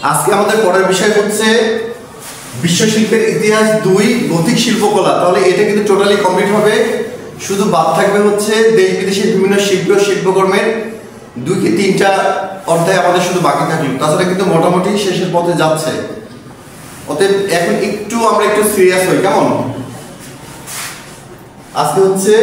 আজকে আমাদের পড়ার বিষয় হচ্ছে বিশ্বশিল্পের ইতিহাস 2 গথিক শিল্পকলা। তাহলে এটা কিন্তু টোটালি কমপ্লিট হবে। শুধু বাদ থাকবে হচ্ছে দেশ বিদেশের বিভিন্ন শিল্প শিল্পকর্মের 2 কি 3টা অধ্যায় আমাদের শুধু বাকি থাকলো। তাছাড়া কিন্তু মোটামুটি শেষের পথে যাচ্ছে। অতএব এখন আমরা একটু সিরিয়াস হই, কেমন? আজকে হচ্ছে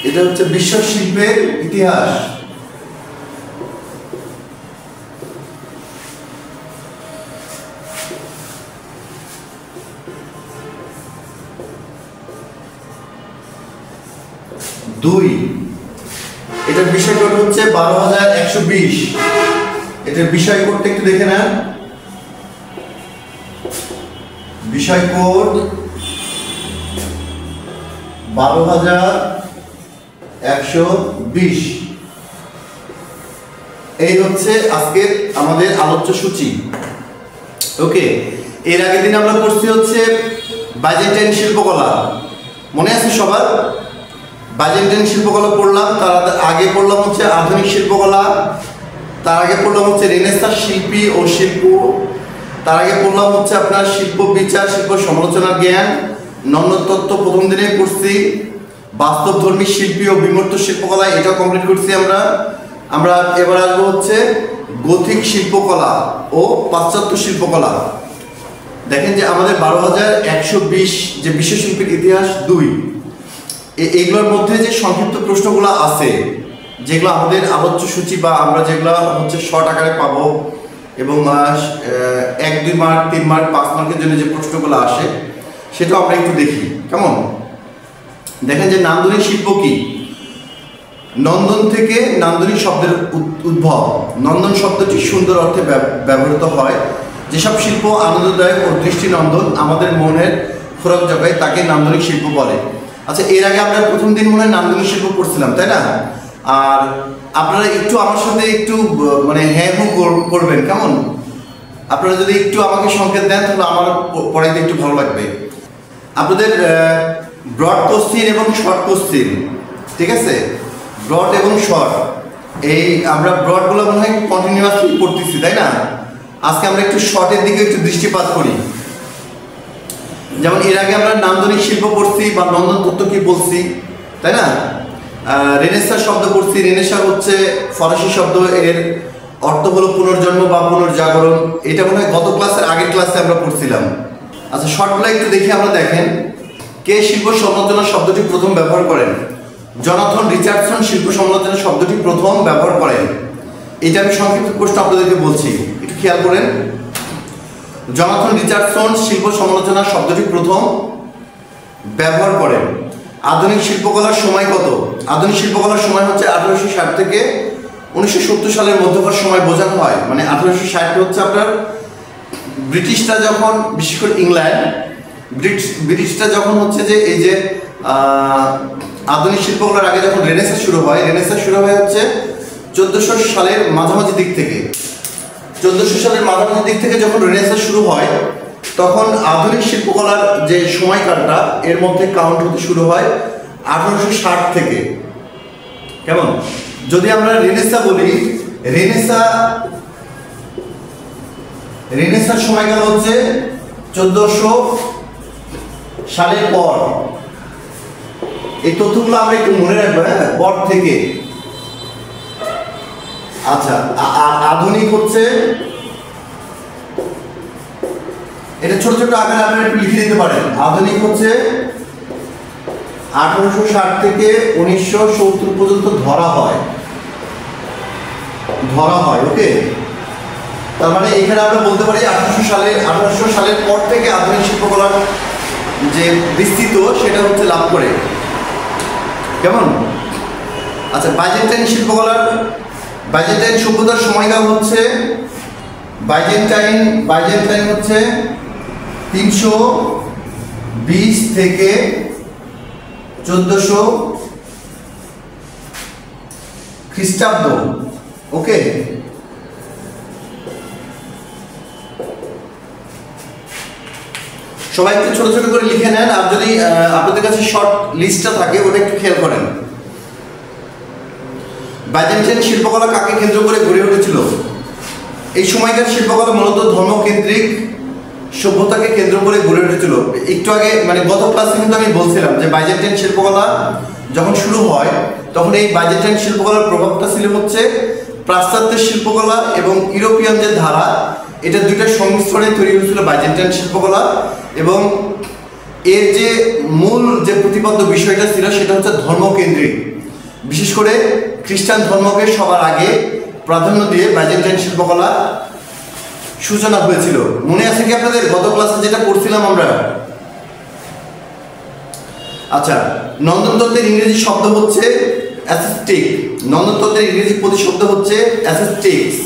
এটা হচ্ছে বিশ্ব শিল্পের ইতিহাস। এটার বিষয় কোড হচ্ছে 12120। এটার বিষয় কোডটা একটু দেখে নেন। বিষয় কোড 12120। এই হচ্ছে আজকের আমাদের আলোচ্য সূচি। ওকে, এর আগের দিন আমরা পড়ছি হচ্ছে বাইজেন্টাইন শিল্পকলা। মনে আছে সবার? বাইজেন্টাইন শিল্পকলা পড়লাম, তার আগে পড়লাম হচ্ছে আধুনিক শিল্পকলা, তার আগে পড়লাম হচ্ছে রেনেসাঁ শিল্পী ও শিল্প, তার আগে পড়লাম হচ্ছে আপনার শিল্প বিচার, শিল্প সমালোচনার জ্ঞান, নন্যতত্ত্ব প্রথম দিনে পড়ছি, বাস্তবধর্মী শিল্পী ও বিমূর্ত শিল্পকলা, এটাও কমপ্লিট করছি আমরা এবার আসবো হচ্ছে গথিক শিল্পকলা ও পাশ্চাত্য শিল্পকলা। দেখেন যে আমাদের 12120 যে বিশ্বশিল্পের ইতিহাস 2, এগুলোর মধ্যে যে সংক্ষিপ্ত প্রশ্নগুলো আছে, যেগুলো আমাদের আলোচ্য সূচি বা আমরা যেগুলো হচ্ছে শর্ট আকারে পাবো, এবং 1-2 মার্ক 3 মার্ক 5 মার্কের জন্য যে প্রশ্নগুলো আসে সেটা আমরা একটু দেখি, কেমন? দেখেন যে নান্দনিক শিল্প কি। নন্দন থেকে নান্দনিক শব্দের উদ্ভব। নন্দন শব্দটি সুন্দর অর্থে ব্যবহৃত হয়। যেসব শিল্প আনন্দদায়ক ও দৃষ্টিনন্দন, আমাদের মনের খোরাক জোগায়, তাকে নান্দনিক শিল্প বলে। আচ্ছা, এর আগে আমরা প্রথম দিন মনে হয় নান্দনিক শিল্প পড়ছিলাম, তাই না? আর আপনারা একটু আমার সাথে একটু মানে হ্যাঁ হু করবেন, কেমন? আপনারা যদি একটু আমাকে সংকেত দেন তাহলে আমার পড়াইতে একটু ভালো লাগবে। আপনাদের ব্রড কোশ্চিন এবং শর্ট কোশ্চিন, ঠিক আছে? ব্রড এবং শর্ট, এই আমরা ব্রডগুলো মনে হয় কন্টিনিউয়াসলি পড়তেছি, তাই না? আজকে আমরা একটু শর্টের দিকে একটু দৃষ্টিপাত করি। যেমন এর আগে আমরা নান্দনিক শিল্প পড়ছি বা নন্দন তত্ত্ব কি বলছি, তাই না? রেনেসাঁ শব্দ পড়ছি। রেনেসাঁ হচ্ছে ফরাসি শব্দ, এর অর্থ হলো পুনর্জন্ম বা পুনর্জাগরণ। এটা মনে হয় গত ক্লাসের আগের ক্লাসে আমরা পড়ছিলাম। আচ্ছা, শর্টগুলো একটু দেখি আমরা। দেখেন, কে শিল্প সমালোচনা শব্দটি প্রথম ব্যবহার করেন? জনাথন রিচার্ডসন শিল্প সমালোচনা শব্দটি প্রথম ব্যবহার করেন। এটা আমি সংক্ষিপ্ত প্রশ্ন আপনাদেরকে বলছি, একটু খেয়াল করেন। জনাথন রিচার্ডসন শিল্প সমালোচনা শব্দটি প্রথম ব্যবহার করেন। আধুনিক শিল্পকলার সময় কত? আধুনিক শিল্পকলার সময় হচ্ছে 1860 থেকে 1970 সালের মধ্যকার সময় বোঝানো হয়। মানে 1860 হচ্ছে আপনার ব্রিটিশরা যখন, বিশেষ করে ইংল্যান্ড, ব্রিটিশরা যখন হচ্ছে যে এই যে আধুনিক শিল্পকলার আগে যখন রেনেসাঁ শুরু হয়, রেনেসাঁ শুরু হয় হচ্ছে 1400 সালের মাঝামাঝি দিক থেকে। 1400 সালের মাঝামাঝি দিক থেকে যখন রেনেসাঁ শুরু হয়, তখন আধুনিক শিল্পকলার যে সময়কালটা এর মধ্যে কাউন্ট হতে শুরু হয় 1860 থেকে, কেমন? যদি আমরা রেনেসাঁ বলি, রেনেসাঁর সময়কাল হচ্ছে 1400 সালের পর। এই তথ্যগুলো আমরা একটু মনে রাখবো, হ্যাঁ, পর থেকে। আচ্ছা, আধুনিক হচ্ছে, এটা ছোট ছোট আকারে আপনারা একটু লিখে দিতে পারেন। আধুনিক হচ্ছে 1860 থেকে 1970 পর্যন্ত ধরা হয়। ওকে, তার মানে এখানে আমরা বলতে পারি 1800 সালের পর থেকে আধুনিক শিল্পকলার যে বিস্তৃত সেটা হচ্ছে লাভ করে, কেমন? আচ্ছা, বাইজেন্টাইন শিল্পকলার, বাইজেন্টাইন সভ্যতার সময়কাল হচ্ছে, বাইজেন্টাইন হচ্ছে 320 থেকে 1400 খ্রিস্টাব্দ। ওকে, সবাই একটু ছোট ছোট করে লিখে নেন, আর যদি আপনাদের কাছে শর্ট লিস্টটা থাকে ওটা একটু খেয়াল করেন। বাইজেন্টাইন শিল্পকলা কাকে কেন্দ্র করে গড়ে উঠেছিল? এই সময়কার শিল্পকলা মূলত ধর্মকেন্দ্রিক সভ্যতাকে কেন্দ্র করে গড়ে উঠেছিল। একটু আগে মানে গত ক্লাসে কিন্তু আমি বলছিলাম যে বাইজেন্টাইন শিল্পকলা যখন শুরু হয় তখন এই বাইজেন্টাইন শিল্পকলার প্রভাবটা ছিল হচ্ছে পাশ্চাত্যের শিল্পকলা এবং ইউরোপিয়ান যে ধারা, এটা দুইটার সংমিশ্রণে তৈরি হয়েছিল বাইজেন্টাইন শিল্পকলা। এবং এর যে মূল যে প্রতিপাদ্য বিষয়টা ছিল সেটা হচ্ছে ধর্মকেন্দ্রিক, বিশেষ করে খ্রিস্টান ধর্মকে সবার আগে প্রাধান্য দিয়ে বাইজেন্টাইন শিল্পকলা সূচনা হয়েছিল। মনে আছে কি আপনাদের গত ক্লাসে যেটা পড়ছিলাম আমরা? আচ্ছা, নন্দন তত্ত্বের ইংরেজি শব্দ হচ্ছে অ্যাসেস্টিক। নন্দন তত্ত্বের ইংরেজি প্রতিশব্দ হচ্ছে অ্যাসেস্টিক্স।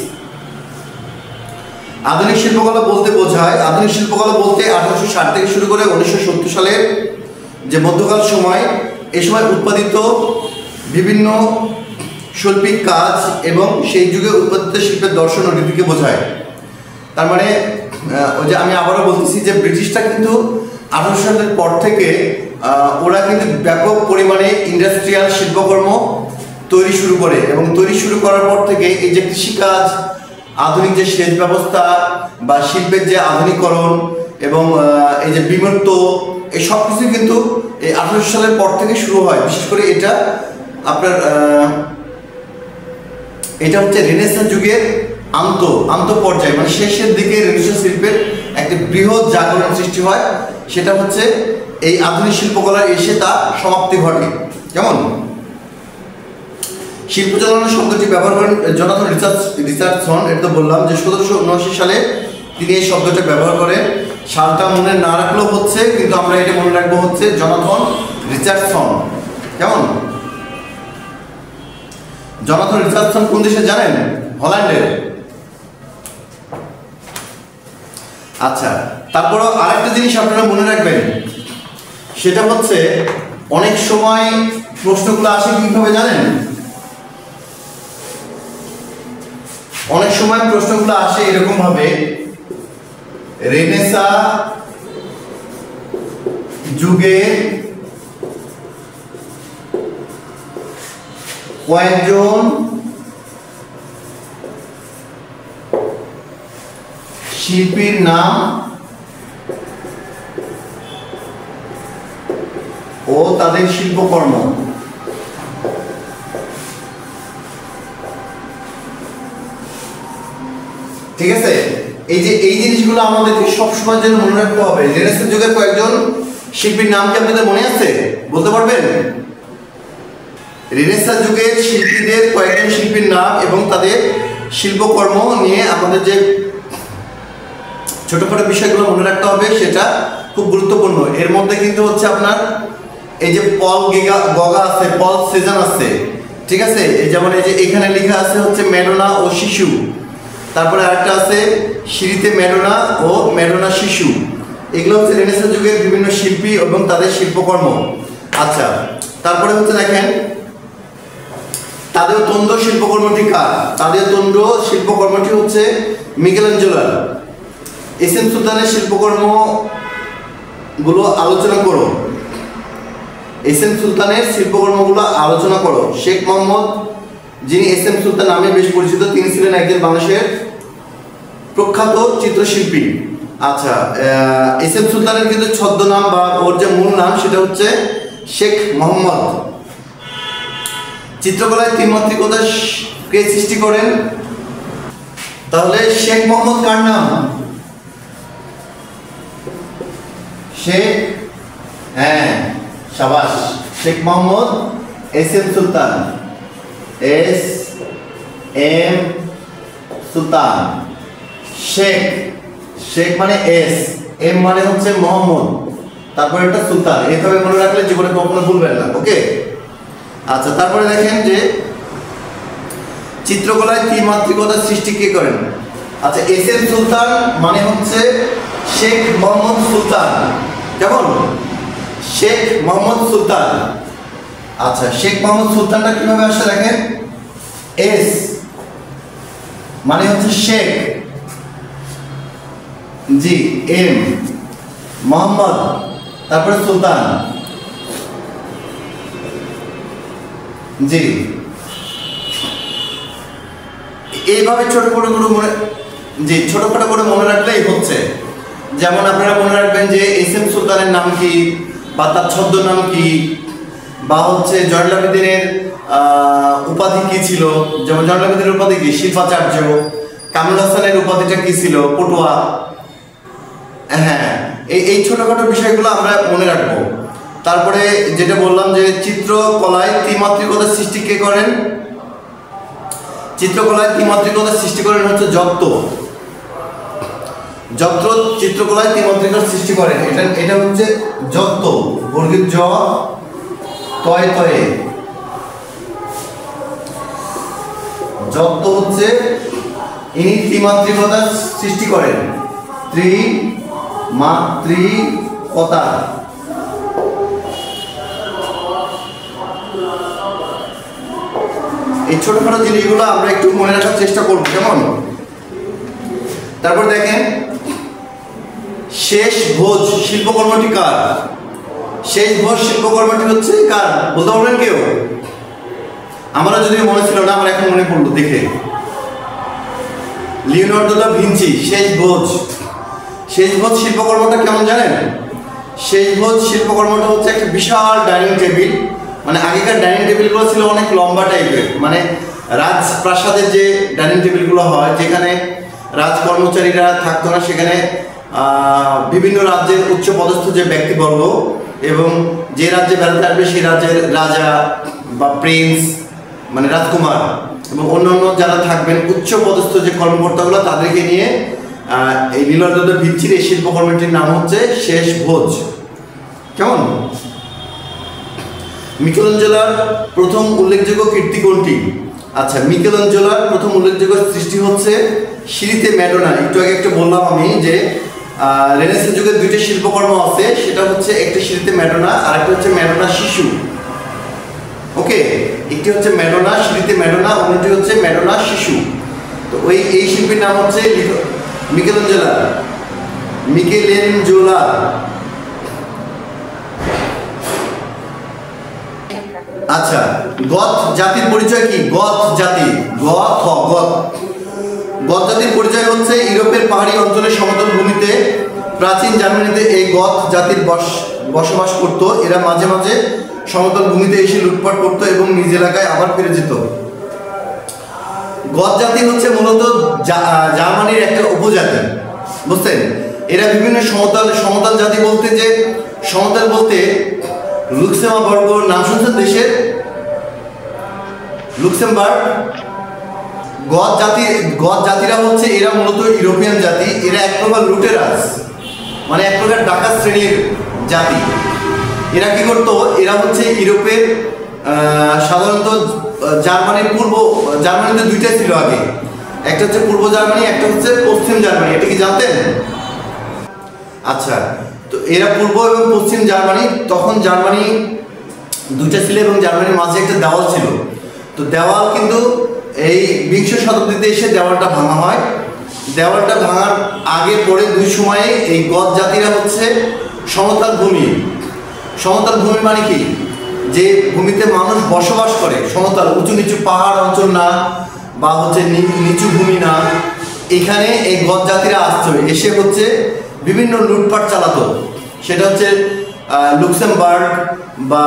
আধুনিক শিল্পকলা বলতে বোঝায়, আধুনিক শিল্পকলা বলতে 1860 থেকে শুরু করে 1970 সালের যে মধ্যকাল সময়, এই সময় উৎপাদিত বিভিন্ন শৈল্পিক কাজ এবং সেই যুগে উৎপাদিত শিল্পের দর্শন ও রীতিকে বোঝায়। তার মানে ওই যে আমি আবারও বলতেছি যে ব্রিটিশটা কিন্তু 1800 সালের পর থেকে ওরা কিন্তু ব্যাপক পরিমাণে ইন্ডাস্ট্রিয়াল শিল্পকর্ম তৈরি শুরু করে, এবং তৈরি শুরু করার পর থেকে এই যে কৃষিকাজ, আধুনিক যে সেচ ব্যবস্থা বা শিল্পের যে আধুনিকরণ এবং এই যে বিমূর্ত, এই সব কিছু কিন্তু এই 1800 সালের পর থেকে শুরু হয়। বিশেষ করে এটা আপনার এটা হচ্ছে রেনেসাঁ যুগের আন্ত পর্যায়ে, মানে শেষের দিকে রেনেসাঁ শিল্পের একটা বৃহৎ জাগরণ সৃষ্টি হয়। সেটা হচ্ছে এই আধুনিক শিল্পকলার এসে তা সমাপ্তি ঘটে। যেমন শিল্প চালনা শব্দটি ব্যবহার করেন জোনাথন রিচার্ডসন। এটা তো বললাম যে 1779 সালে তিনি এই শব্দটা ব্যবহার করেন। সালটা মনে না রাখলেও হচ্ছে, কিন্তু আমরা এটা মনে রাখবো হচ্ছে জোনাথন রিচার্ডসন। কেমন? জোনাথন রিচার্ডসন কোন দেশে জানেন? হল্যান্ডের। আচ্ছা, তারপরও আরেকটা জিনিস আপনারা মনে রাখবেন, সেটা হচ্ছে অনেক সময় প্রশ্নগুলো আসে কিভাবে জানেন? অনেক সময় প্রশ্নগুলো আসে এরকম ভাবে, রেনেসাঁ যুগে কয়েকজন শিল্পীর নাম ও তাদের শিল্পকর্ম। ঠিক আছে? এই জিনিসগুলো আমাদেরকে সবসময় জন্য মনে রাখতে হবে। রেনেসাঁ যুগের কয়েকজন শিল্পীর নাম কি আপনাদের মনে আছে? বলতে পারবেন? রেনেসাঁ যুগের শিল্পীদের কয়েকজন শিল্পীর নাম এবং তাদের শিল্পকর্ম নিয়ে আমাদের যে ছোটখাটো বিষয়গুলো মনে রাখতে হবে, সেটা খুব গুরুত্বপূর্ণ। এর মধ্যে কিন্তু হচ্ছে আপনার এই যে পল গগা আছে, পল সেজান আছে, ঠিক আছে? এই যেমন এই যে এখানে লেখা আছে হচ্ছে ম্যাডোনা ও শিশু। তারপরে আরেকটা আছে সিঁড়িতে ম্যাডোনা ও ম্যাডোনা শিশু। এগুলো হচ্ছে রেনেসাঁ যুগের বিভিন্ন শিল্পী এবং তাদের শিল্পকর্ম। আচ্ছা, তারপরে হচ্ছে দেখেন তাদের তন্দ্র শিল্পকর্মটি কার? তাদের তন্দ্র শিল্পকর্মটি হচ্ছে মিকেলাঞ্জেলোর। এস এম সুলতানের শিল্পকর্ম গুলো আলোচনা করো। এস এম সুলতানের শিল্পকর্মগুলো আলোচনা করো। শেখ মোহাম্মদ, যিনি এস এম সুলতান নামে বেশ পরিচিত, তিনি ছিলেন একজন বাংলাদেশের প্রখ্যাত চিত্রশিল্পী। আচ্ছা, এস এম সুলতানের কিন্তু ছদ্মনাম বা ওর যে মূল নাম সেটা হচ্ছে শেখ মোহাম্মদ। চিত্রকলায় ত্রিমাত্রিকতা কে সৃষ্টি করেন? তাহলে শেখ মোহাম্মদ কার নাম? শেখ, হ্যাঁ শাবাশ, শেখ মোহাম্মদ এস এম সুলতান। এস এম সুলতান। শেখ, শেখ মানে এস, এম মানে হচ্ছে মোহাম্মদ, তারপরে একটা সুলতান। এইভাবে মনে রাখলে জীবনে কখনো ভুলবেন না। ওকে, আচ্ছা, তারপরে দেখেন যে চিত্রকলায় ত্রিমাত্রিকতা সৃষ্টি কে করেন? আচ্ছা, এস এম সুলতান মানে হচ্ছে শেখ মোহাম্মদ সুলতান। কেমন? শেখ মোহাম্মদ সুলতান। আচ্ছা, শেখ মোহাম্মদ সুলতানটা কিভাবে আসে দেখেন, এস মানে হচ্ছে শেখ, জি, এম মোহাম্মদ, তারপরে সুলতান। জি, এইভাবে ছোটখাটো করে মনে রাখলেই হচ্ছে। যেমন আপনারা মনে রাখবেন যে এস এম সুলতানের নাম কি, বা তার ছদ্ম নাম কি, বা হচ্ছে জয়নুল আবেদিনের উপাধি কি ছিল। যেমন জয়নুল আবেদিনের উপাধি কি, শিল্পাচার্য। কামরুল হাসানের উপাধিটা কি ছিল, পটুয়া। হ্যাঁ, এই ছোটখাটো বিষয়গুলো আমরা মনে রাখবো। তারপরে যেটা বললাম যে চিত্রকলায় ত্রিমাত্রিকতা সৃষ্টি কে করেন? চিত্রকলায় ত্রিমাত্রিকতা সৃষ্টি করেন হচ্ছে যত্র। যত্র চিত্রকলায় ত্রিমাত্রিকতা সৃষ্টি করেন, এটা হচ্ছে যত্র, বর্গের জ তয় তয়ে। যত্র হচ্ছে ইনি ত্রিমাত্রিকতা সৃষ্টি করেন, ত্রিমাত্রিকতা। এই ছোটখাটো জিনিসগুলো আমরা একটু মনে রাখার চেষ্টা করব, কেমন? তারপর দেখেন শেষ ভোজ শিল্পকর্মটি কার? শেষ ভোজ শিল্পকর্মটি হচ্ছে কার, বলতে পারবেন কেউ? আমরা যদি মনে ছিল না, আমার এখন মনে পড়লো দেখে। Leonardo da Vinci. শেষ ভোজ শিল্পকর্মটা কেমন জানেন? শেষ ভোজ শিল্পকর্মটা হচ্ছে একটা বিশাল ডাইনিং টেবিল। মানে আগেকার ডাইনিং টেবিলগুলো ছিল অনেক লম্বা টাইপের, মানে রাজপ্রাসাদের যে ডাইনিং টেবিলগুলো হয়, যেখানে রাজ কর্মচারীরা থাকতো না, সেখানে বিভিন্ন রাজ্যের উচ্চ পদস্থ যে ব্যক্তিবর্গ এবং যে রাজ্যে বেড়াতে আসবে সেই রাজ্যের রাজা বা প্রিন্স, মানে রাজকুমার, এবং অন্যান্য যারা থাকবেন উচ্চ পদস্থ যে কর্মকর্তাগুলো, তাদেরকে নিয়ে এই লিওনার্দো দা ভিঞ্চির এই শিল্পকর্মটির নাম হচ্ছে শেষ ভোজ। কেমন? মিকেলাঞ্জেলোর প্রথম উল্লেখযোগ্য কীর্তি কোনটি? আচ্ছা, মিকেলাঞ্জেলোর প্রথম উল্লেখযোগ্য সৃষ্টি হচ্ছে সিঁড়িতে ম্যাডোনা। একটু আগে একটা বললাম আমি যে রেনেসাঁ যুগের দুইটা শিল্পকর্ম আছে, সেটা হচ্ছে একটা সিঁড়িতে ম্যাডোনা আর একটা হচ্ছে ম্যাডোনা শিশু। ওকে, একটি হচ্ছে ম্যাডোনা সিঁড়িতে ম্যাডোনা, অন্যটি হচ্ছে ম্যাডোনা শিশু। তো এই শিল্পীর নাম হচ্ছে মিকেলেঞ্জেলো। আচ্ছা, গথ জাতির পরিচয় কি? গথ জাতির পরিচয় হচ্ছে ইউরোপের পাহাড়ি অঞ্চলের সমতল ভূমিতে প্রাচীন জার্মানিতে এই গথ জাতির বসবাস করত। এরা মাঝে মাঝে সমতল ভূমিতে এসে লুটপাট করতো এবং নিজ এলাকায় আবার ফিরে যেত। গথ জাতি হচ্ছে মূলত জার্মানির একটা উপজাতি, বুঝছেন? এরা বিভিন্ন সমতল জাতি বলতে, যে সমতল বলতে লুক্সেমবার্গ নাম শুনছেন দেশের? লুক্সেমবার্গ। গথ জাতিরা হচ্ছে, এরা মূলত ইউরোপিয়ান জাতি। এরা এক প্রকার লুটেরাস, মানে এক প্রকার ডাকাত শ্রেণীর জাতি। এরা কি করতো? এরা হচ্ছে ইউরোপের সাধারণত জার্মানিতে দুইটা ছিল আগে, একটা হচ্ছে পূর্ব জার্মানি, একটা হচ্ছে পশ্চিম জার্মানি। এটা কি জানতেন? আচ্ছা, তো এরা পূর্ব এবং পশ্চিম জার্মানি, তখন জার্মানি দুইটা ছিল এবং জার্মানির মাঝে একটা দেওয়াল ছিল। তো দেওয়াল কিন্তু এই বিংশ শতাব্দীতে এসে দেওয়ালটা ভাঙা হয়। দেওয়ালটা ভাঙার আগে পরে দুই সময়ে এই গথ জাতিরা হচ্ছে সমতল ভূমি মানে কি? যে ভূমিতে মানুষ বসবাস করে, সমতল, উঁচু নিচু পাহাড় অঞ্চল না, বা হচ্ছে নিচু ভূমি না, এখানে এই গথ জাতিরা আসতো, এসে হচ্ছে বিভিন্ন লুটপাট চালাতো। সেটা হচ্ছে লুক্সেমবার্গ বা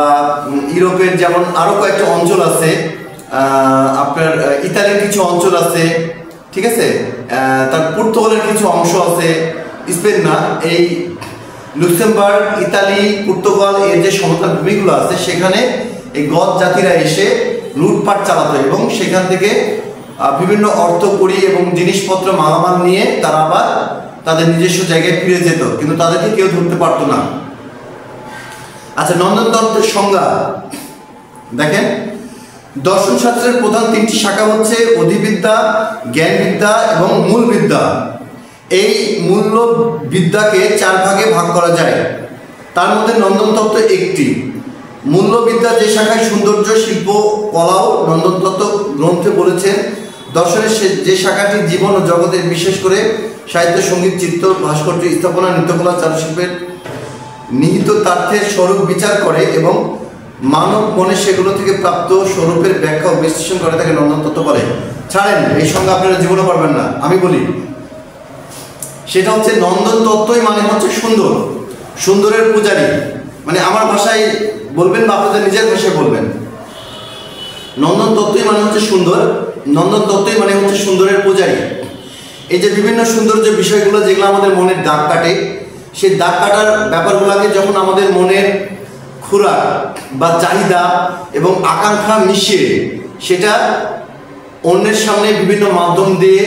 ইউরোপের যেমন আরও কয়েকটা অঞ্চল আছে, আপনার ইতালির কিছু অঞ্চল আছে, ঠিক আছে, তার পর্তুগালের কিছু অংশ আছে, স্পেন না, এই লুক্সেমবার্গ, ইতালি, পর্তুগাল এর যে সমতল ভূমিগুলো আছে, সেখানে এই গথ জাতিরা এসে লুটপাট চালাতো এবং সেখান থেকে বিভিন্ন অর্থকড়ি এবং জিনিসপত্র মালামাল নিয়ে তারা আবার তাদের নিজস্ব জায়গায় ফিরে যেত, কিন্তু তাদেরকে কেউ ধরতে পারতো না। আচ্ছা, নন্দনতন্ত্রের সংজ্ঞা দেখেন। দর্শন শাস্ত্রের প্রধান তিনটি শাখা হচ্ছে অধিবিদ্যা, জ্ঞানবিদ্যা এবং মূলবিদ্যা। এই মূল্য বিদ্যাকে চার ভাগে ভাগ করা যায়, তার মধ্যে নন্দনতত্ত্ব একটি। মূল্যবিদ্যা যে শাখায় সৌন্দর্য, শিল্প, কলাও নন্দনতত্ত্ব গ্রন্থে বলেছেন। দর্শনের যে শাখাটি জীবন ও জগতের, বিশেষ করে সাহিত্য, সঙ্গীত, চিত্র, ভাস্কর্য, স্থাপনা, নৃত্যকলা, চারুশিল্পের নিহিত তথ্যের স্বরূপ বিচার করে এবং মানব মনে সেগুলো থেকে প্রাপ্ত স্বরূপের ব্যাখ্যা ও বিশ্লেষণ করে তাকে নন্দন তত্ত্ব বলে। ছাড়েন, এই সঙ্গে আপনারা জীবনে পারবেন না, আমি বলি। সেটা হচ্ছে নন্দন তত্ত্বই মানে হচ্ছে সুন্দর, সুন্দরের পূজারী। মানে আমার ভাষায় বলবেন বা আপনাদের নিজের ভাষায় বলবেন, নন্দন তত্ত্বই মানে হচ্ছে সুন্দর, নন্দন তত্ত্বই মানে হচ্ছে সুন্দরের পূজারী। এই যে বিভিন্ন সৌন্দর্য বিষয়গুলো যেগুলো আমাদের মনের দাগ কাটে, সেই দাগ কাটার ব্যাপারগুলোকে যখন আমাদের মনের খোরাক বা চাহিদা এবং আকাঙ্ক্ষা মিশিয়ে সেটা অন্যের সামনে বিভিন্ন মাধ্যম দিয়ে,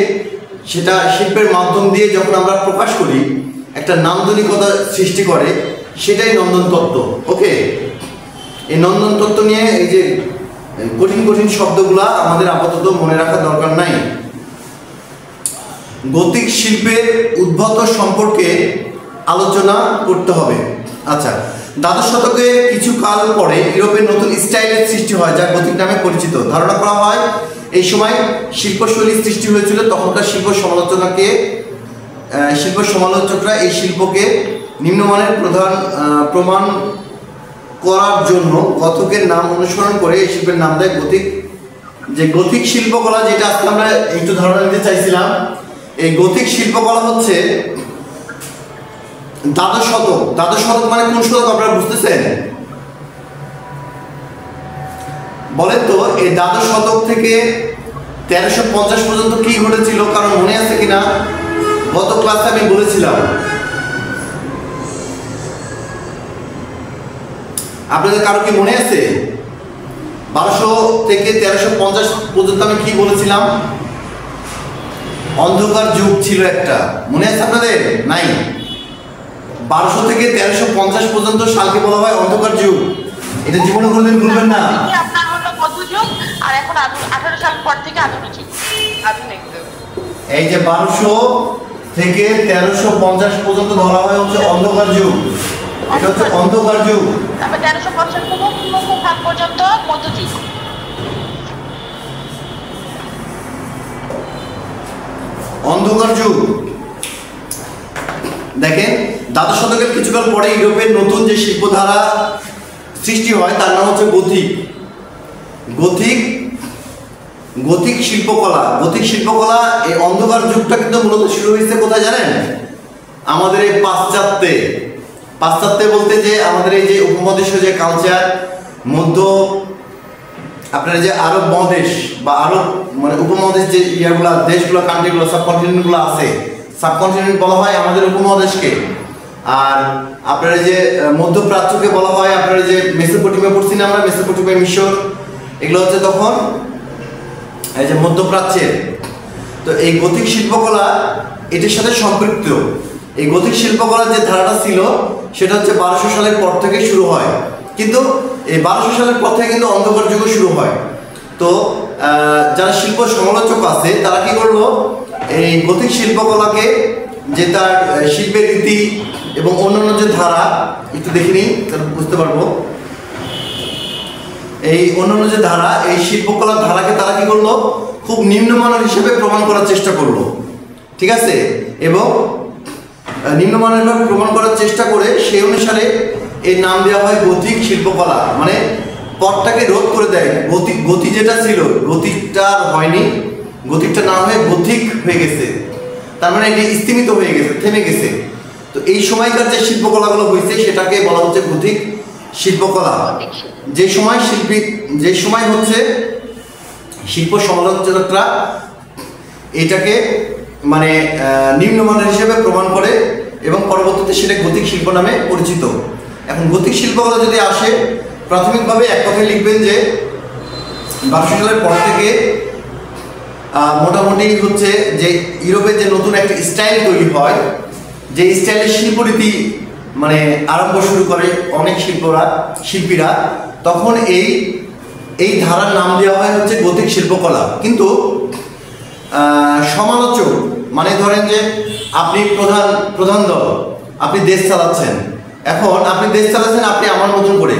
সেটা শিল্পের মাধ্যম দিয়ে যখন আমরা প্রকাশ করি, একটা নান্দনিকতা সৃষ্টি করে, সেটাই নন্দন তত্ত্ব। ওকে, এই নন্দন তত্ত্ব নিয়ে এই যে কঠিন কঠিন শব্দগুলা আমাদের আপাতত মনে রাখার দরকার নাই। গতিক শিল্পের উদ্ভূত সম্পর্কে আলোচনা করতে হবে। আচ্ছা, দ্বাদশ শতকে কিছু কাল পরে ইউরোপের নতুন স্টাইলের সৃষ্টি হয় যা গতিক নামে পরিচিত। ধারণা করা হয় এই সময় শিল্পশৈলীর সৃষ্টি হয়েছিল। তখনকার শিল্প সমালোচকরা এই শিল্পকে নিম্নমানের প্রমাণ করার জন্য গথকের নাম অনুসরণ করে এই শিল্পের নাম দেয় গতিক। যে গথিক শিল্পকলা, যেটা আজকে আমরা একটু ধারণা দিতে চাইছিলাম, এই গথিক শিল্পকলা হচ্ছে দ্বাদশ শতক। দ্বাদশ শতক মানে কোন শতক আপনারা বুঝতেছেন? বলেন তো, এই দ্বাদশ শতক থেকে 1350 পর্যন্ত কি ঘটেছিল? কারণ মনে আছে কিনা, গত ক্লাসে আমি বলেছিলাম, আপনাদের কারো কি মনে আছে? 1200 থেকে 1350 পর্যন্ত আমি কি বলেছিলাম? অন্ধকার যুগ ছিল একটা, মনে আছে আপনাদের? নাই। 1200 থেকে 1350 পর্যন্ত সালকে বলা হয় অন্ধকার যুগ। এটা জীবনে কোনদিন ভুলবেন না। আপনার হলো মধ্যযুগ, আর এখন 1800 সাল পর থেকে আধুনিক যুগ। এই যে 1200 থেকে 1350 পর্যন্ত ধরা হয় হচ্ছে অন্ধকার যুগ। এটা হচ্ছে অন্ধকার যুগ। তারপর 1350 থেকে 300 সাল পর্যন্ত মধ্যযুগ। অন্ধকার যুগ। দেখেন, দ্বাদশ শতকের কিছুকাল পরে ইউরোপের নতুন যে শিল্পধারা সৃষ্টি হয় তার নাম হচ্ছে গথিক। গথিক গথিক শিল্পকলা। গথিক শিল্পকলা, এই অন্ধকার যুগটা কিন্তু মূলত শুরু হয়েছে কোথায় জানেন? আমাদের এই পাশ্চাত্যে বলতে যে আমাদের এই যে উপমহাদেশীয় যে কালচার, মধ্য আপনার যে আরব মহাদেশ বা আরব মানে উপমহাদেশ যে ইয়াগুলা, দেশগুলো, কান্ট্রিগুলো, সাবকন্টিনেন্টগুলো আছে, সাবকন্টিনেন্ট বলা হয় আমাদের উপমহাদেশকে। আর আপনার যে মধ্যপ্রাচ্যকে বলা হয়, আপনার যে মেসোপটেমিয়া পড়ছি না আমরা, মেসোপটেমিয়া, মিশর, এগুলো হচ্ছে তখন এই যে মধ্যপ্রাচ্যের। তো এই গথিক শিল্পকলা এটির সাথে সম্পৃক্ত। এই গথিক শিল্পকলার যে ধারাটা ছিল সেটা হচ্ছে 1200 সালের পর থেকে শুরু হয়, কিন্তু এই 1200 সালের পর থেকে কিন্তু অন্ধকার যুগও শুরু হয়। তো যারা শিল্প সমালোচক আছে তারা কি করলো, এই গথিক শিল্পকলাকে যে তার শিল্পের রীতি এবং অন্যান্য যে ধারা, একটু দেখে নিই তাহলে বুঝতে পারবো। এই অন্যান্য যে ধারা, এই শিল্পকলার ধারাকে তারা কি করলো, খুব নিম্নমানের হিসেবে প্রমাণ করার চেষ্টা করলো, ঠিক আছে? এবং নিম্নমানের ভাবে প্রমাণ করার চেষ্টা করে সেই অনুসারে এর নাম দেওয়া হয় গথিক শিল্পকলা। মানে পথটাকে রোধ করে দেয়। গতি যেটা ছিল, গতিকটা আর হয়নি, গতিকটা না হয়ে গথিক হয়ে গেছে, তার মানে এটি স্তিমিত হয়ে গেছে, থেমে গেছে। তো এই সময়কার যে শিল্পকলাগুলো হয়েছে সেটাকে বলা হচ্ছে গথিক শিল্পকলা। যে সময় হচ্ছে শিল্প সমালোচকরা এটাকে মানে নিম্নমানের হিসেবে প্রমাণ করে এবং পরবর্তীতে সেটা গথিক শিল্প নামে পরিচিত। এখন গথিক শিল্পকলা যদি আসে, প্রাথমিকভাবে এক কথায় লিখবেন যে 1200 সালের পর থেকে মোটামুটি হচ্ছে যে ইউরোপের যে নতুন একটা স্টাইল তৈরি হয়, যে স্টাইলের শিল্পরীতি মানে আরম্ভ শুরু করে অনেক শিল্পীরা, তখন এই ধারার নাম দেওয়া হয় হচ্ছে গথিক শিল্পকলা। কিন্তু সমালোচক মানে ধরেন যে আপনি প্রধান দল, আপনি দেশ চালাচ্ছেন, এখন আপনি দেশ চালাচ্ছেন আপনি আমার মতন করে,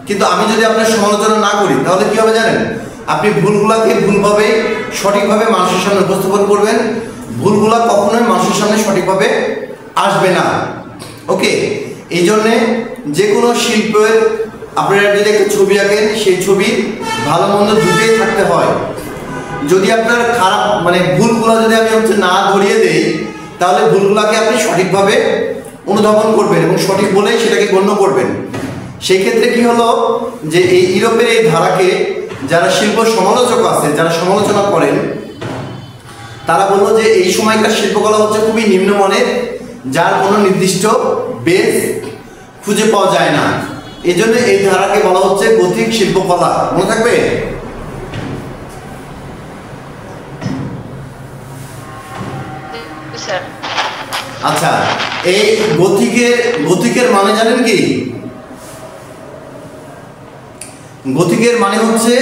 কিন্তু আমি যদি আপনার সমালোচনা না করি তাহলে কি হবে জানেন? আপনি ভুলগুলাকে ভুলভাবে সঠিকভাবে মানুষের সামনে উপস্থাপন করবেন, ভুলগুলা কখনোই মানুষের সামনে সঠিকভাবে আসবে না। ওকে, এই জন্যে যে কোনো শিল্পের আপনারা যদি একটা ছবি আঁকেন, সেই ছবি ভালো মন্দ দুটোই থাকতে হয়। যদি আপনার খারাপ মানে ভুলগুলো যদি আমি না ধরিয়ে দেই, তাহলে ভুলগুলোকে আপনি সঠিকভাবে অনুধাবন করবেন এবং সঠিক বলেই সেটাকে গণ্য করবেন। সেই ক্ষেত্রে কি হলো যে এই ইউরোপের এই ধারাকে যারা শিল্প সমালোচক আছে, যারা সমালোচনা করেন, তারা বললো যে এই সময়কার শিল্পকলা হচ্ছে খুবই নিম্নমানের, যার কোনো নির্দিষ্ট বেস খুঁজে পাওয়া যায় না। এই জন্য এই ধারাকে বলা হচ্ছে গথিক শিল্পকলা। মনে থাকবে? আচ্ছা, এই গথিকের মানে জানেন কি? গথিকের মানে হচ্ছে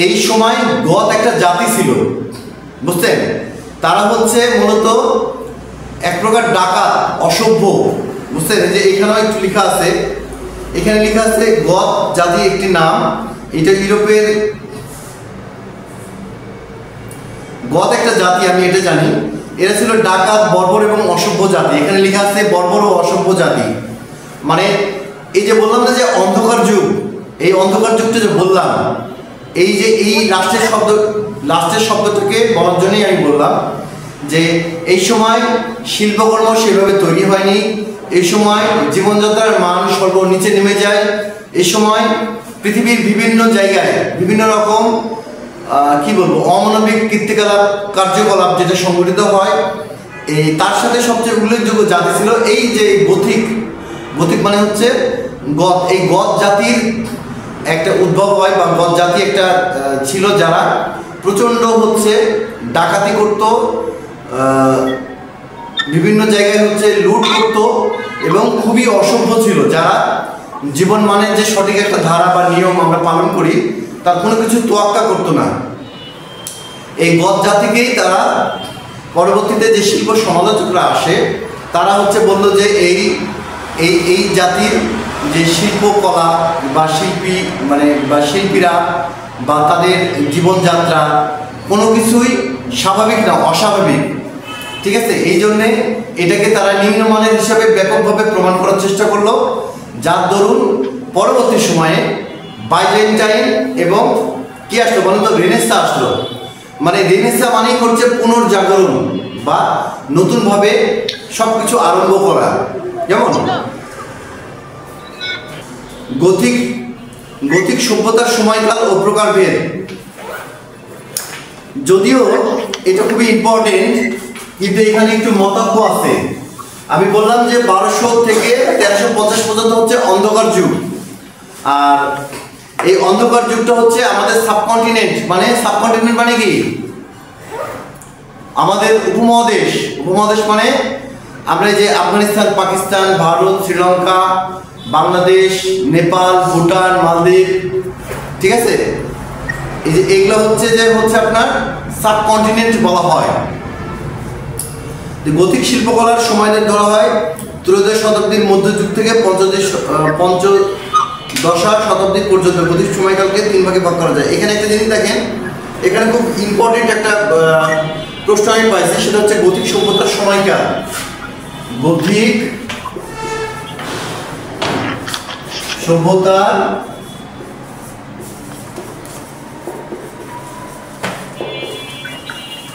এই সময় গথ একটা জাতি ছিল, বুঝছেন? তারা হচ্ছে মূলত এক প্রকার ডাকাত, অসভ্য, বুঝছেন? যে এখানেও একটু লেখা আছে, এখানে লেখা আছে গথ জাতি একটি নাম। এটা ইউরোপের গথ একটা জাতি, আমি এটা জানি। এরা ছিল ডাকাত, বর্বর এবং অসভ্য জাতি। এখানে লেখা আছে বর্বর ও অসভ্য জাতি। মানে এই যে বললাম না যে অন্ধকার যুগ, এই অন্ধকার যুগটা যে বললাম, এই যে এই লাস্টের শব্দটাকে বলার জন্যই আমি বললাম যে এই সময় শিল্পকর্ম সেভাবে তৈরি হয়নি। এই সময় জীবনযাত্রার মান সর্বনিচে নেমে যায়। এই সময় পৃথিবীর বিভিন্ন জায়গায় বিভিন্ন রকম কি বলবো অমানবিক কীর্তিকলাপ কার্যকলাপ যেটা সংঘটিত হয়। এই তার সাথে সবচেয়ে উল্লেখযোগ্য জাতি ছিল এই যে গথিক। গথিক মানে হচ্ছে গথ। এই গথ জাতির একটা উদ্ভব হয় বা গথ জাতি একটা ছিল যারা প্রচণ্ড হচ্ছে ডাকাতি করত, বিভিন্ন জায়গায় হচ্ছে লুট করত এবং খুবই অসভ্য ছিল, যারা জীবন মানের যে সঠিক একটা ধারা বা নিয়ম আমরা পালন করি তার কোনো কিছু তোয়াক্কা করতো না। এই গথ জাতিকেই তারা পরবর্তীতে যে শিল্প সমালোচকরা আসে, তারা হচ্ছে বলল যে এই জাতির যে শিল্পকলা বা শিল্পী মানে বা শিল্পীরা বা তাদের জীবনযাত্রা কোনো কিছুই স্বাভাবিক না, অস্বাভাবিক। ঠিক আছে, এই জন্যে এটাকে তারা নিম্নমানের হিসাবে ব্যাপকভাবে প্রমাণ করার চেষ্টা করলো, যার দরুন পরবর্তী সময়ে বাইজেন্টাইন এবং কি আসলো বলেন তো, রেনেসা আসলো। মানে রেনেসা মানেই হচ্ছে পুনর্জাগরণ বা নতুনভাবে সব কিছু আরম্ভ করা। যেমন গথিক সভ্যতার সময়কাল ও প্রকারভেদ, যদিও এটা খুবই ইম্পর্টেন্ট, কিন্তু এখানে একটু মতভেদ আছে। আমি বললাম যে 1200 থেকে 1350 পর্যন্ত হচ্ছে অন্ধকার যুগ। আর এই অন্ধকার যুগটা হচ্ছে আমাদের সাবকন্টিনেন্ট মানে কি আমাদের উপমহাদেশ। উপমহাদেশ মানে আমরা যে আফগানিস্তান, পাকিস্তান, ভারত, শ্রীলঙ্কা, বাংলাদেশ, নেপাল, ভুটান, মালদ্বীপ, ঠিক আছে, এই যে এগুলো হচ্ছে আপনার সাবকন্টিনেন্ট বলা হয়। গথিক শিল্পকলার সময়দের ধরা হয় ত্রয়োদশ শতাব্দীর মধ্যযুগ থেকে পঞ্চদশ শতাব্দী পর্যন্ত। গথিক সময়কালকে 3 ভাগে ভাগ করা যায়। এখানে একটা জিনিস দেখেন, এখানে খুব ইম্পর্টেন্ট একটা প্রশ্ন আমি পাইছি, সেটা হচ্ছে গথিক সভ্যতার সময়কাল। গথিক সভ্যতার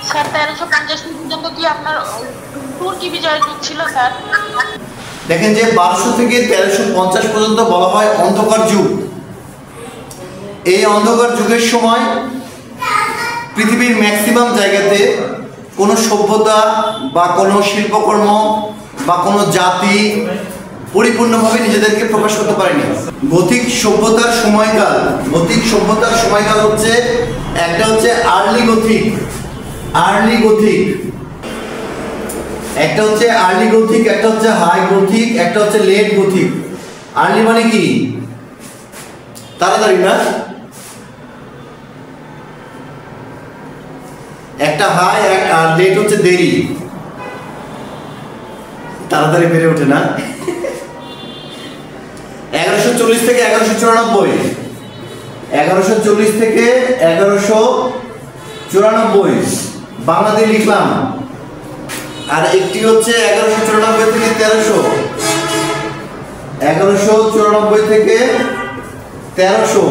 স্যার 1350 পর্যন্ত কি আপনার তুর্কি বিজয়ের যুগ ছিল স্যার? দেখেন যে 1200 থেকে 1350 পর্যন্ত বলা হয় অন্ধকার যুগ। এই অন্ধকার যুগের সময় পৃথিবীর ম্যাক্সিমাম জায়গাতে কোনো সভ্যতা বা কোনো শিল্পকর্ম বা কোনো জাতি পরিপূর্ণভাবে নিজেদেরকে প্রকাশ করতে পারেনি। গথিক সভ্যতার সময়কাল হচ্ছে একটা হচ্ছে আর্লি গথিক, একটা হচ্ছে আর্লি গথিক, একটা হচ্ছে হাই গথিক, একটা হচ্ছে লেট গথিক। আর্লি মানে কি তাড়াতাড়ি না, একটা হাই আর লেট হচ্ছে দেরি, তাড়াতাড়ি বেড়ে ওঠে না। 1140 থেকে 1194, 1140 থেকে 1194 বাংলাদেশ লিখলাম। আর একটি হচ্ছে 1194 থেকে 1300, 1194 থেকে 1300,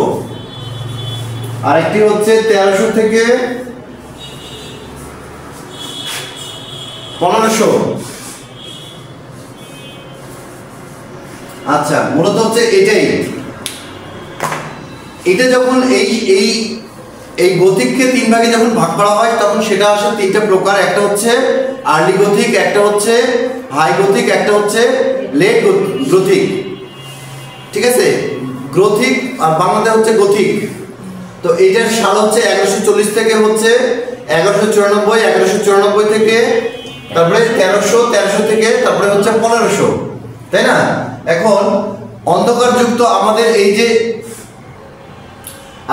আরেকটি হচ্ছে 1300 থেকে 1500। আচ্ছা, মূলত হচ্ছে এটাই, এটা যখন এই এই এই গথিককে তিন ভাগে যখন ভাগ করা হয় তখন সেটা আসে তিনটা প্রকার। একটা হচ্ছে আর্লি গথিক, একটা হচ্ছে হাই গথিক, একটা হচ্ছে লেট গথিক। ঠিক আছে, গ্রথিক আর বাংলাতে হচ্ছে গথিক। তো এইটার সাল হচ্ছে 1140 থেকে হচ্ছে 1194, 1194 থেকে তারপরে 1300, 1300 থেকে তারপরে হচ্ছে 1500, তাই না? এখন অন্ধকারযুক্ত আমাদের এই যে,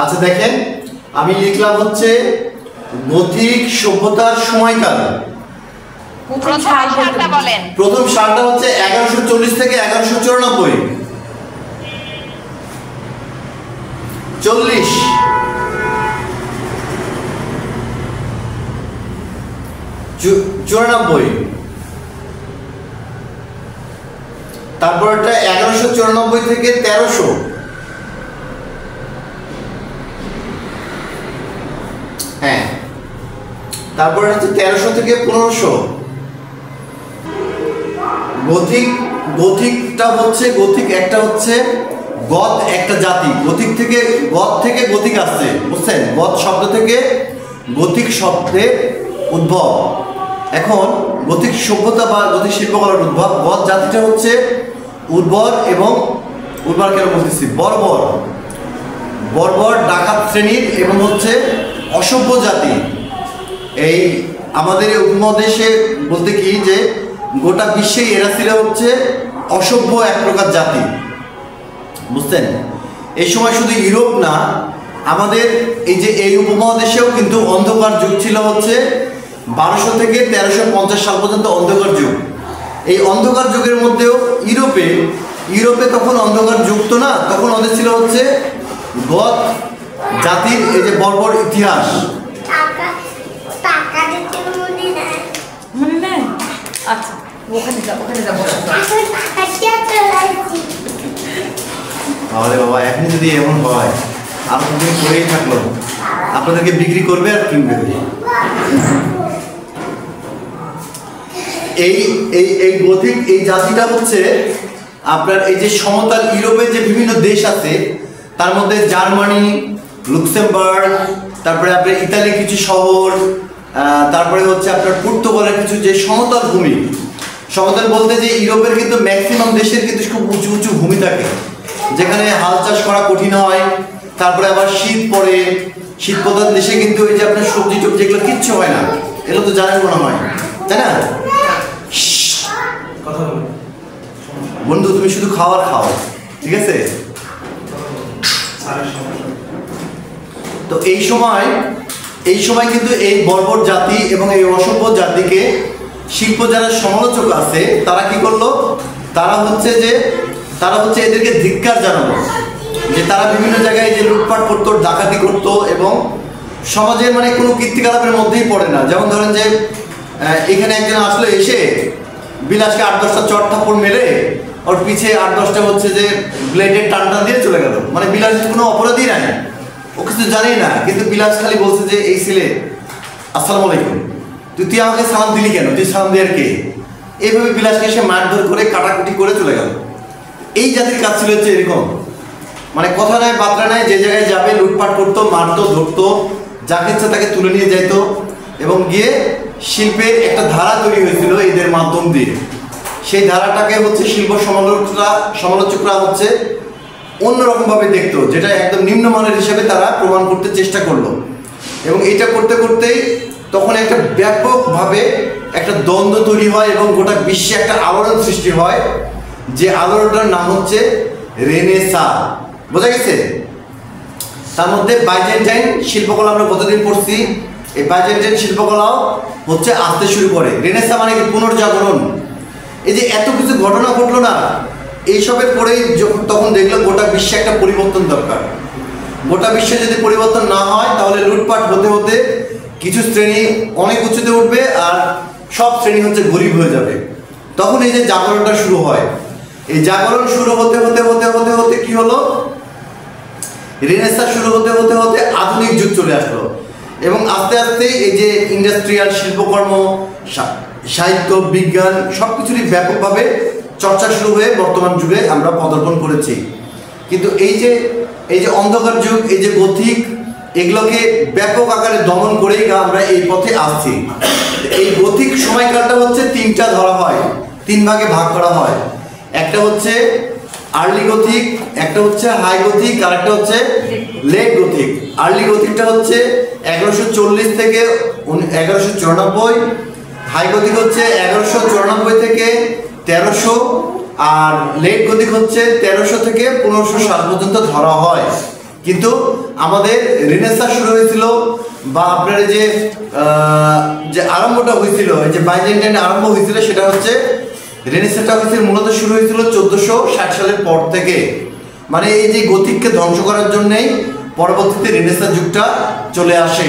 আচ্ছা দেখেন আমি লিখলাম হচ্ছে গথিক সভ্যতার সময়কাল। প্রথম সালটা হচ্ছে 1140 থেকে 1194, 40, 94, তারপর একটা 1194 থেকে 1300, হ্যাঁ, তারপর হচ্ছে 1300 থেকে 1500। গথিকটা হচ্ছে গথিক একটা হচ্ছে গথ একটা জাতি, গথিক থেকে গথ থেকে গথিক আসছে, বুঝছেন? গথ শব্দ থেকে গথিক শব্দের উদ্ভব। এখন গথিক সভ্যতা বা গথিক শিল্পকলার উদ্ভব, গথ জাতিটা হচ্ছে উর্বর এবং উর্বর কেন বলতেছি, বর্বর বর্বর ডাকাত শ্রেণীর এবং হচ্ছে অসভ্য জাতি। এই আমাদের উপমহাদেশে বলতে কি যে গোটা বিশ্বে এরা ছিল হচ্ছে অসভ্য এক প্রকার জাতি, বুঝছেন? এই সময় শুধু ইউরোপ না, আমাদের এই যে এই উপমহাদেশেও কিন্তু অন্ধকার যুগ ছিল হচ্ছে 1200 থেকে 1350 সাল পর্যন্ত অন্ধকার যুগ। এই অন্ধকার যুগের মধ্যেও ইউরোপে তখন অন্ধকার যুগ তো না, তখন ওদের ছিল হচ্ছে গথ জাতির এই যে বর্বর ইতিহাস। আচ্ছা, ওখানে যাবো। তাহলে বাবা এখন যদি এমন হয় আর দুদিন পরেই থাকলো, আপনাদেরকে বিক্রি করবে আর কিনবে। এই এই এই গথিক এই জাতিটা হচ্ছে আপনার এই যে সমতল ইউরোপের যে বিভিন্ন দেশ আছে তার মধ্যে জার্মানি, লুক্সেমবার্গ, তারপরে আপনার ইতালি কিছু শহর, তারপরে হচ্ছে আপনার পর্তুগালের কিছু যে সমতল ভূমি। সমতল বলতে যে ইউরোপের কিন্তু ম্যাক্সিমাম দেশের কিন্তু খুব উঁচু উঁচু ভূমি থাকে, যেখানে হাল চাষ করা কঠিন হয়। তারপরে আবার শীত পড়ে, শীত প্রধান দেশে কিন্তু এই যে আপনার সবজি টবজি এগুলো কিচ্ছু হয় না, এগুলো তো জানেন মনে হয়, তাই না? বন্ধু তুমি শুধু খাবার খাও, ঠিক আছে? তো এই সময় কিন্তু এই বর্বর জাতি এবং এই অসভ্য জাতিকে শিল্প যারা সমালোচক আছে তারা কি করলো, তারা হচ্ছে এদেরকে ধিক্কার জানালো যে তারা বিভিন্ন জায়গায় যে লুটপাট করতো, ডাকাতি করতো এবং সমাজের মানে কোনো কীর্তিকলাপের মধ্যেই পড়ে না। যেমন ধরেন যে এখানে একজন আসলে এসে বিলাসকে 8-10টা চট থাপ্পড় মেরে ওর পিছে 8-10টা হচ্ছে যে ব্লেডের টান দিয়ে চলে গেল। মানে বিলাস কোনো অপরাধী নাই, ও কিছু জানি না, কিন্তু বিলাস খালি বলছে যে এই ছেলে আসসালামু আলাইকুম, তুই আমাকে সালাম দিলি কেন, তুই সালাম দেওয়ার কে? এইভাবে বিলাসকে এসে মারধর করে কাটাকুটি করে চলে গেল। এই জাতির কাজ ছিল হচ্ছে এরকম, মানে কথা নাই বার্তা নাই, যে জায়গায় যাবে লুটপাট করতো, মারতো, ধরতো, যাকে ইচ্ছা তাকে তুলে নিয়ে যাইতো এবং গিয়ে শিল্পের একটা ধারা তৈরি হয়েছিল এদের মাধ্যম দিয়ে। সেই ধারাটাকে হচ্ছে শিল্প সমালোচকরা হচ্ছে অন্যরকমভাবে দেখতো, যেটা একদম নিম্নমানের হিসেবে তারা প্রমাণ করতে চেষ্টা করলো। এবং এটা করতে করতেই তখন একটা ব্যাপকভাবে একটা দ্বন্দ্ব তৈরি হয় এবং গোটা বিশ্বে একটা আলোড়ন সৃষ্টি হয়, যে আলোড়নটার নাম হচ্ছে রেনেসাঁ। বোঝা গেছে? তার মধ্যে বাইজেন্টাইন শিল্পকলা আমরা কতদিন পড়ছি, এই বাইজেন্টাইন শিল্পকলাও হচ্ছে আসতে শুরু করে। রেনেসাঁ মানে কি? পুনর্জাগরণ। এই যে এত কিছু ঘটনা ঘটলো না, এইসবের পরেই তখন দেখলো গোটা বিশ্বে একটা পরিবর্তন দরকার। গোটা বিশ্বে যদি পরিবর্তন না হয় তাহলে লুটপাট হতে হতে কিছু শ্রেণী অনেক উঁচুতে উঠবে আর সব শ্রেণী হচ্ছে গরিব হয়ে যাবে। তখন এই যে জাগরণটা শুরু হয়, এই জাগরণ শুরু হতে হতে হতে হতে হতে কি হলো, রেনেসাঁ শুরু হতে হতে হতে আধুনিক যুগ চলে আসলো এবং আস্তে আস্তে এই যে ইন্ডাস্ট্রিয়াল শিল্পকর্ম, সাহিত্য, বিজ্ঞান সবকিছুরই ব্যাপকভাবে চর্চা শুরু হয়ে বর্তমান যুগে আমরা পদার্পণ করেছি। কিন্তু এই যে অন্ধকার যুগ, এই যে গথিক, এগুলোকে ব্যাপক আকারে দমন করেই আমরা এই পথে আসছি। এই গথিক সময়কালটা হচ্ছে তিনটা ধরা হয়, তিন ভাগে ভাগ করা হয়। একটা হচ্ছে আর্লি গথিক, একটা হচ্ছে হাই গথিক, আর একটা হচ্ছে লেট গথিক। আর্লি গথিকটা হচ্ছে 1140 থেকে 1194, হাই গথিক হচ্ছে 1194 থেকে 1300, আর লেট গথিক হচ্ছে 1300 থেকে 1500 সাল পর্যন্ত ধরা হয়। কিন্তু আমাদের রেনেসাঁ শুরু হয়েছিল বা আপনার যে আরম্ভটা হয়েছিল, এই যে বাইজেন্টাইন আরম্ভ হয়েছিল, সেটা হচ্ছে রেনেসাঁটা হয়েছিল মূলত শুরু হয়েছিল 1460 সালের পর থেকে। মানে এই যে গথিককে ধ্বংস করার জন্যই পরবর্তীতে রেনেসাঁ যুগটা চলে আসে।